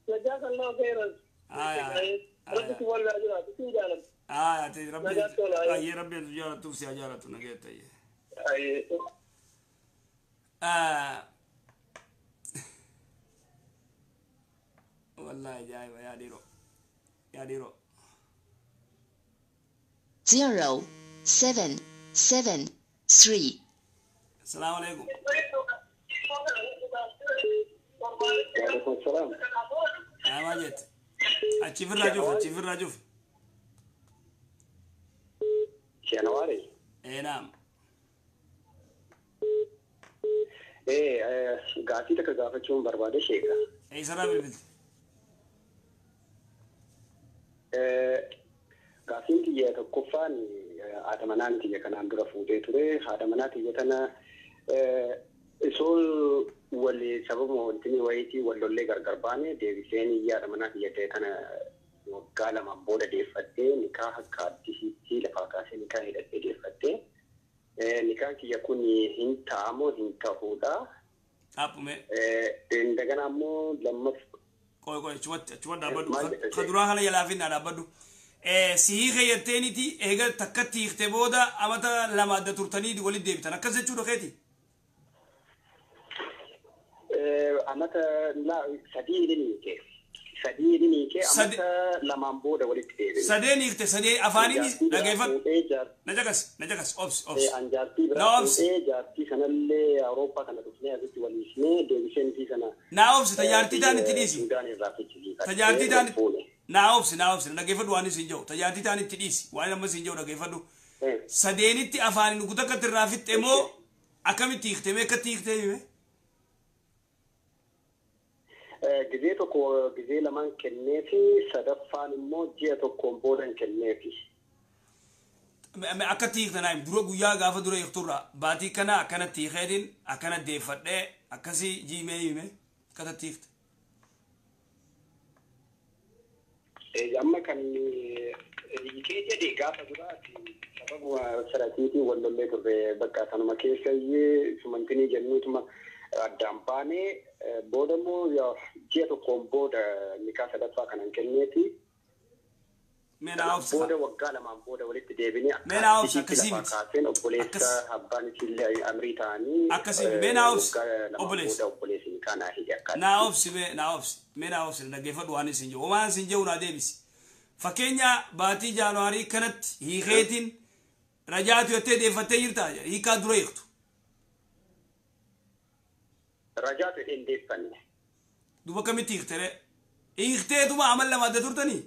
جزاك الله خيرا. ربي تولى أجرك تجارة. يا ربي يا ربي تجارة توسع جارة نجيت أي. والله جاي يا ديرو يا ديرو 0 7 7 3. السلام عليكم. وعليكم السلام. ماجد أشوف الرجوف أشوف الرجوف شنواري. نعم. قاعدتي تكذب شون بربادة شيكا. سلام البنت. قاعدتي يا كوفاني أتمنى يا كان عندنا فوتة ترى هذا مناتي يتنا سول واللي سبب مهندني ويتي واللي قرباني ديفيسيني يا مناتي يتنا وقال ما بودا ديفتة نكاح كاتي هي لفاكاسي نكاح ديفتة نكاح يكون هنتامو هنتهودا أبومي عندنا مو لما كوي شوات دابدو خدروها هلا يلافين دابدو سيخ يتنيتي إيجا تكتي اختبودا أمتا لما دتورتني دي ولي ديبتا نكذا شو رخيتي أمتا لا سديني كي أمتا لما بودا ولي ديبتا سديني اخت سدي أفاني نجيفت نجكس أوبس أنجارتي برا جارتي سنة اللي أوروبا كانت تسمع زي ولي اسمه ديفيشن في سنة ناوبس تجارتي تاني تديسي تجارتي تاني ناوبس نجيفت واني سنجو تجارتي تاني تديسي وانا ما سنجو نجيفتو سديني تي أفاني نقطة كترافت إمو أكمل تيختمي كتيختمي جزيتو جزي لمن كنيفي سدفان مو جيتو كومبودن كنيفي ما أكتيخ نايم درو غيا غافا درو يختورا باتي كنا أكنا تيخيدين أكنا ديفت أكسي جيمي يمي كتيخ أما كان يكيد يدي غافا درو سبب سراتيتي والله كبه بكا سنما كيسي سمنتني جنوتما دامباني بودمو يا جيتو كومبودا نكا سدفا كان كنيتي من أوبس بودا وقال ما بودا ولت دبني من أوبس كسيمت كاسين أبوليسا هبان في أمريكاني أكسيم من أوبس أبوليس أبوليس كان هي ناوبس ناوبس من أوبس نجيفت واني سنجو وما سنجو ناديبس فكينيا باتي جانواري كانت هي خيتين رجعت يتدي فتيرتا هي كادرو يختو رجعت إندي فن دوبا كم تيختره يختي دوما عمل لما دتورتني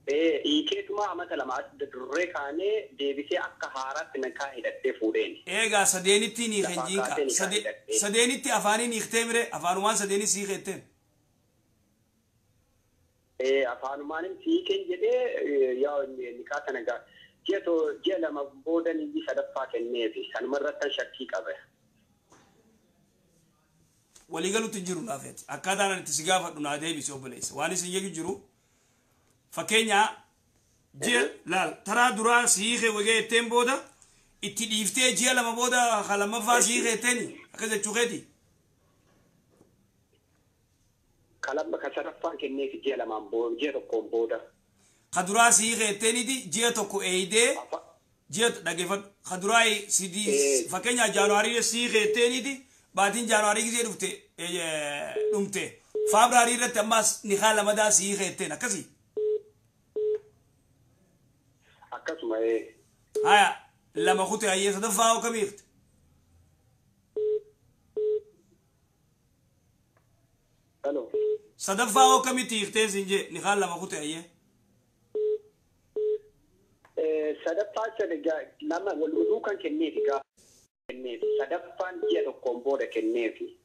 إيكيتما مثلا ما دريكاني ديبيسي أكهارات نكاهي دتفودين إيجا سديني تيني خنجيكا سديني تي أفاني نختمره أفانوان سديني سيختين أفانوان سيكين جدي يا نكاتنا جا جيتو جيلا ما بودن يجي سدفا كنيفي أنا مرة تشكي كبه ولي قالوا تجرو نافيت أكاد أنا تسقافة نادي بيسو بليس واني سيجي جرو فكينيا جيل لا ترى درا سيخي وجه تيمبودا اتديفتي جيل لما بودا خلما فاسيخي تاني أكذا تشوكتي كلام بكسرفان كنيفي جيل لما بود جيل كومبودا خدرا سيخي تاني دي جيل توكو ايدي جيل دقيفت خدراي سيدي فكينيا جانواري سيخي تاني دي بعدين جانواري كذي رفته نمته فابراري رتماس نخال مدا سيخي تاني كذي أكاسما هيا لما خوتي هي صدفة أو كميرت ألو صدفة أو كميتي اختزنجي نخال لما خوتي هي صدفة سدجا لما والوضوء كان كنيفي كنيفي صدفة جيتو كومبودا كنيفي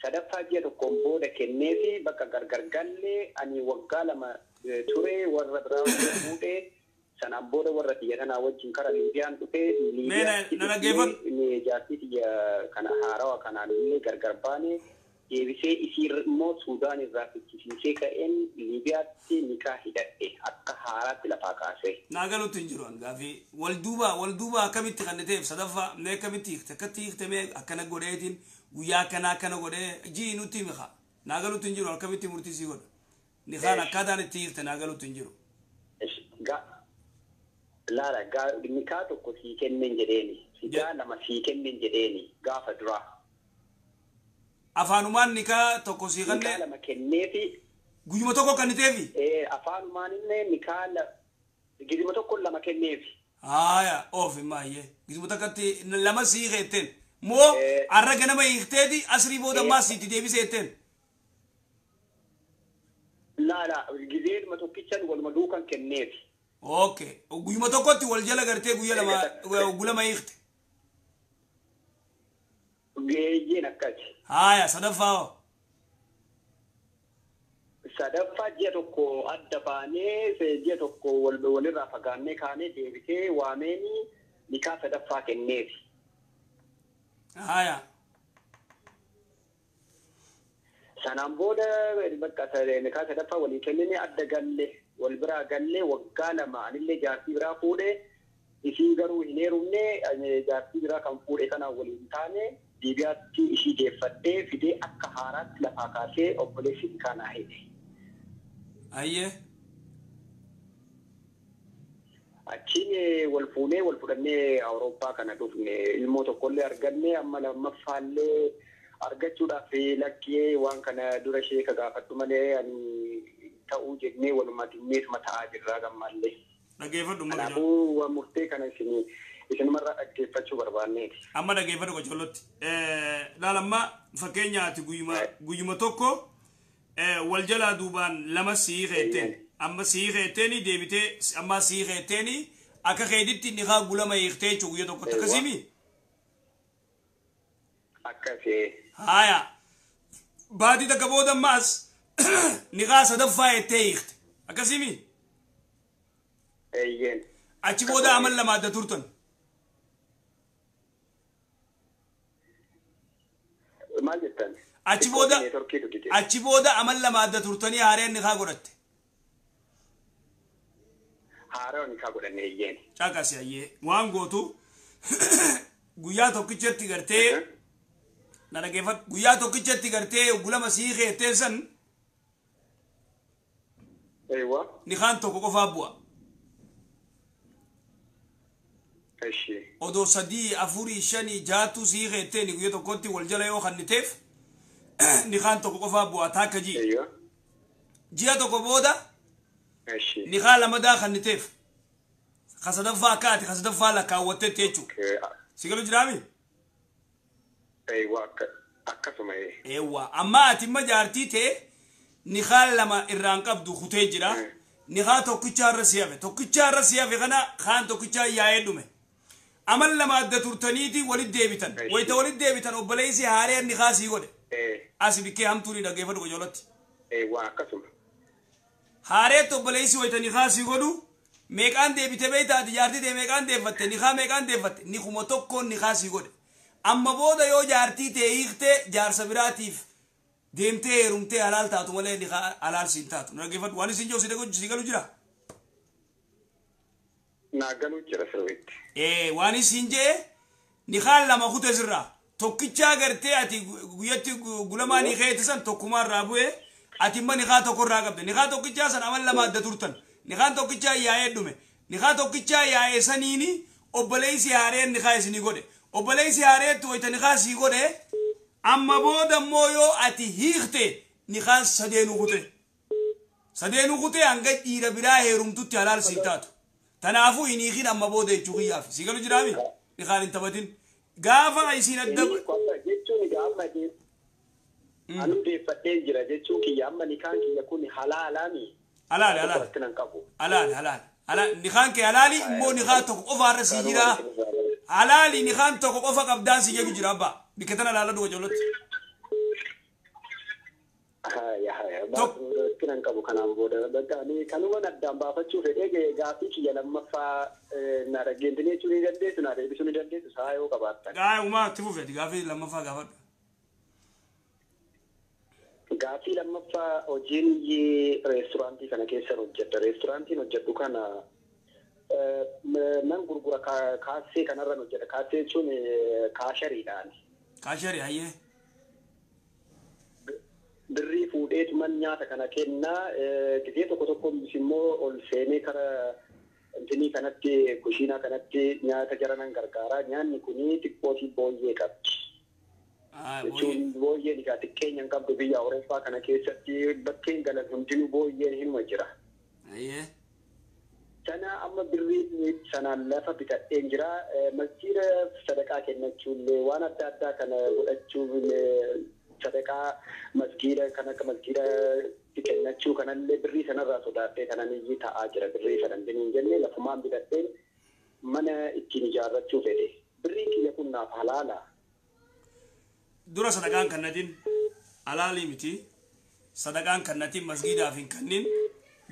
صدفة جيتو كومبودا كنيفي بكا غرغرغالي أني وقا لما توري وربراو بوده sanaan booda warra xiyyatanaa wajjin kara liibiyaan dhufee liibiyaan jaartii kana haarawaa kanaan illee gargar baane deebisee isii immoo suudaan irraa fichisiisee ka'een liibiyaatti nikaa hidhadhe akka haaraatti lafaa kaasee. Naagaluutti hin jiru gaafi walduuba akkamitti kanneteef sadaffaa mee akkamitti hiikte akkatti hiikte mee akkana godheetiin guyyaa akkanaa akkana godhee jii nutti himi haa naagalu tinjiru alkamitti murtii si godha nikaan akkaataan itti hiikte naagalu tinjiru laala nikaa tokko sii kenneen jedheeni sigaa lama sii kenneen jedheeni gaafa duraa afaanumaan nikaa tokko sii kennee nikaa lama kenneefi guyyuma tokko kanniteefi afaanumaan illee nikaa gizima tokko lama kenneefi haya ofi maayyee gizima takkatti lama sii keetten moo arra ganama hiikteeti asrii booda ammaa siiti deebiseetten laala gizeeduma tokkichan waluma duukan kenneefi okay guyyuma tokkotti wal jala gartee guyya lama hiikte geeyyiin akkasi haya sadaffaa ji'a tokko adda baanee ji'a tokko walirraa fagaannee kaanee deebisee waameeni nikaa sadaffaa kenneefi haya sanaan booda bakka nikaa sadaffaa walii kennine adda galle wal biraa galle waggaa lama anillee jaartii biraa fuudhe isiin garuu hin heerumne jaartii biraa kan fuudhe kanaan waliin taane diibiyaatti ishii geeffadhee fidee akka haaraatti lafaa kaasee obboleessi kanaa hidhe. Ayyee. Achiin wal fuunee wal fudhannee Awurooppaa kana dhufne ilmoo tokkollee arganne amma lammaffaallee argachuudhaaf lakkee waan kana dura ishee ka gaafadhu malee ani ta'uu jennee walumaa dhimmeetuma ta'aa jirraa gammaallee. Dhaggeeffadhu malee. Kanaafuu murtee kana isinumarraa dhaggeeffachuu barbaanneeti. Amma dhaggeeffadhu qocollotti. Laalamma fakkeenyaati guyyuma tokko wal jalaa duubaan lama sii keetteen amma sii keetteeni deebitee amma sii keetteeni akka keeditti nikaa gulama hiiktee jechuun guyya tokkotti akkasimi. Akkasii. Haya. Baatii takka booda ammaas nikaa sadaffaa jettee hiikte akkasimi. Eeyyeen. Achi booda amal lama adda turtan. Maal jettan? Achi booda amal lama adda turtanii haareen nikaa godhatte. Haaraan nikaa godhanne eeyyeen. Caqasi ayyee waan gootu guyyaa tokkichatti gartee na dhaggeeffadhu guyyaa tokkichatti gartee gulama sii keettee san nikaan tokko qofaa bu'a. Odoo 3, 4, 5 jaatu sii keetteeni guyya tokkotti wal jala yoo kanniteef nikaan tokko qofaa bu'a taakka ji'a tokko booda nikaan lamadaa kanniteef kasadaffaa akkaati kasadaffaa lakkaawwatteetti jechuudha. Si galu jiraami? Akkasuma eewwa amma ati imma jaartii ta'e nikaan lama irraan qabdu kutee jira nikaa tokkichaa irra siyafe kana kaan tokkichaa yaa'ee dhume amal lama adda turtaniiti walit deebitan wayita walit deebitan obboleessi haareen nikaa sii godhe asi bikkee hamtuuni dhaggeeffadhu qocollotti haareetti obboleessi wayita nikaa sii godhu meeqaan deebite beeytaati jaartii ta'e meeqaan deeffatte nikaa meeqaan deeffatte nikuma tokkoon nikaa sii godhe amma booda yoo jaartii ta'e hiikte jaarsa biraatiif deemtee heerumtee halaal taatu malee nikaa halaal siin taatu dhaggeeffadhu waan isin jiru si galu jira. Naagalu jira sirriitti. Waan isin jee nikaan lama kute sirraa tokkichaa gartee ati guyyatti gulamaan hiikeetti san tokkumaa irraa bu'ee ati imma nikaa tokko irraa qabde nikaa tokkichaa san amal lama adda turtan nikaan tokkichaa yaa'ee dhume nikaa tokkichaa yaa'ee saniini obboleessi haareen nikaa isinii godhe obboleessi haareetti wayita nikaa sii godhe amma booda immoo yoo ati hiikte nikaan sadeenuu kute hanga dhiira biraa heerumtutti halaal siin taatu. Tanaafu iniikin amma booda jechuu kiyyaaf si galu jiraami nikaan hin taphatin gaafa isiin adda jechuun gaafa anu deeffadhee jira jechuu kiyya amma nikaan kiyya kun halaalaami halaali nikaan kee halaali immoo nikaan tokko qofa irra si jira halaali nikaan tokko qofa qabdaan si jedhu jira abbaa bikka tana laalladhu qocollotti. Kinan qabu kanaan booda bakkaanii kanuma addaan baafachuu fedhee gaafii kiyya lammaffaa na dhaggeentanii jechuu ni dandeessu na deebisuu ni dandeessu saa yoo qabaattan. Gaa'umaa itti fufeeti gaafii lammaffaa gaafadhu. Gaafii lammaffaa hojiin reesturaantii kana keessa hojjedha. Reesturaantiin hojjedhu kana nan gurgura kaasee kanarra hojjedha. Kaasee jechuun kaashariidhaan. Kaashari hayyee. Birrii gurgureet man nyaata kana kennaa gisee tokko immoo ol seenee kara intinii kanatti kushiinaa kanatti nyaata jaranan gargaaraa nyaanni kunii xiqqootii booyyee qabdi. Jechuun booyyeen egaa xiqqeenya hin qabdu biyya Awurooppaa kana keessatti bakkeen galan hundinuu booyyeen hinuma jira. Sana amma birrii sanaan lafa bitadheen jira masjiida sadaqaa kennachuullee waan adda addaa kana godhachuun sadaqaa masjiida kan akka masjiida kennachuu kanallee birrii sanarraa sodaadhee kanan iyyuu ta'aa jira birrii sanan diniin jennee lafumaan bitadheen mana ittiin ijaarrachuu fedhe birrii kiyya kun naaf halaala. Dura sadaqaan kannatiin halaalii miti sadaqaan kannatiin masjiidaaf hin kannin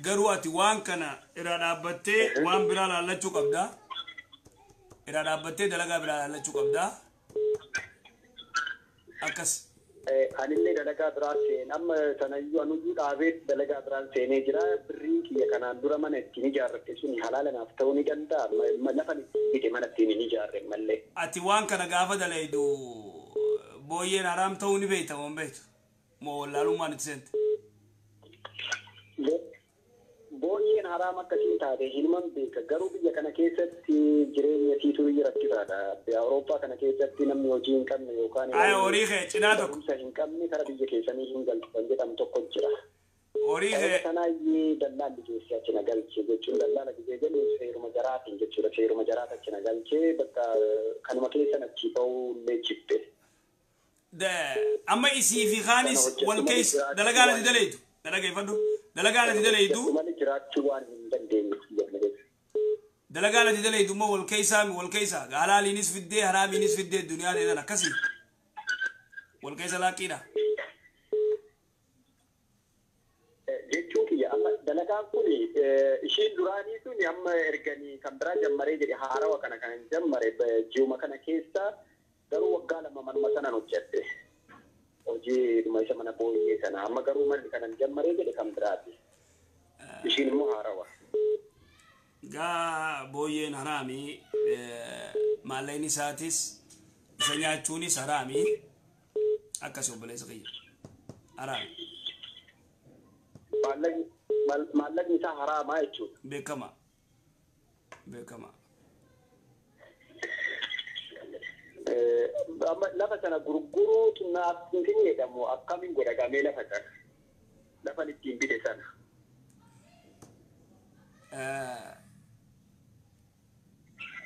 garuu ati waan kana irraa dhaabbattee waan biraa laallachuu qabda irraa dhaabbattee dalagaa biraa laallachuu qabda akkas. Anillee dalagaa biraan seen amma sanayyuu anuyyuu dhaabee dalagaa biraan seenee jira birrii kiyya kanaan dura mana ittiin ijaarratte sun halaala naaf ta'uu ni danda'a lafan itti mana ittiin hin ijaarre mallee. Ati waan kana gaafa dalaydu booyyeen haraam ta'uu ni beekta moo hin beektu moo wallaalummaan itti seente? Booyyeen haraam akkasiin taate hinuman beeka garuu biyya kana keessatti jireenya siituu biyya rakkisaadha. Awurooppaa kana keessatti namni hojii hin qabne yookaan horii kee cinaa tokko hin qabne kara biyya keessanii hin galchu kan jedhamu tokko jira. Horii kee sanaayyee dallaalli keessi achi na galche jechuun dallaala gisee jennu seeruma jaraatiin jechuudha seeruma jaraata achi na galchee bakka kanuma keessan achi ba'uu illee jibbe. Amma isii fi kaanis wal keessa dalagaa lati dalaytu dalageeffadhu dalagaa lati dalaytu dalagaa lati dalaytu immoo wal keessa halaaliinis fiddee haraamiinis fiddee duniyaa dheedan akkasii wal keessa laaqqiidha. Jechuun kiyya amma dalagaan kun ishiin duraanii sun amma erganii kan biraa jammaree jedhe haarawa kana kan jammare ji'uma kana keessa garuu waggaa lama manuma sanan hojjette. Hojii dhuma isa mana booyyee sana amma garuu manni kanan jammaree jedhe kan biraati. Ishiin immoo haarawa. Gaa booyyeen haraamii maalleen isaatis isa nyaachuunis haraamii akkas obboleessa kiyya haraami. Maallaqni isaa haraamaa jechuudha. Beekama. Lafa sana gurguruutu naaf hin jedhamu akkamiin godhagamee lafa sana lafan ittiin bite sana.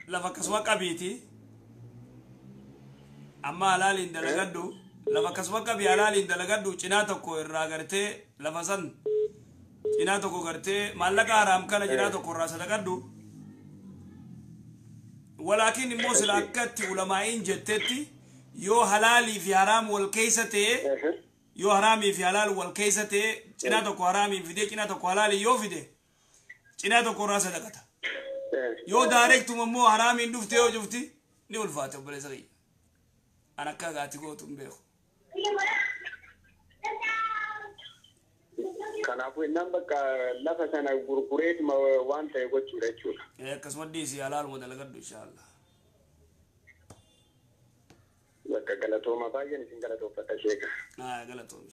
Lafa akkasuma qabiiti amma halaaliin dalagaddu lafa akkasuma qabii halaaliin dalagaddu cinaa tokko irraa gartee lafa san cinaa tokko gartee maallaqa haraam kana cinaa tokko irraa sadaqaddu walaakin immoo sila akkatti ulamaa'iin jettetti yoo halaalii fi haraam wal keessa ta'e yoo haraamii fi halaal wal keessa ta'e cinaa tokko haraamii fide cinaa tokko halaalii yoo fide cinaa tokko irraa sadaqata. Yoo daareektuma immoo haraamiin dhufte yoo jufti ni ulfaate obboleessa kiyya. An akka gaati gootu hin beeku. Kanaafuu innaan bakka lafa sana gurgureetuma waan ta'e gochuudha jechuudha. Akkasuma dhiisii halaaluma dalagadhu inshaallah. Bakka galatooma baay'een isin galatoofata sheeka. Galatooma.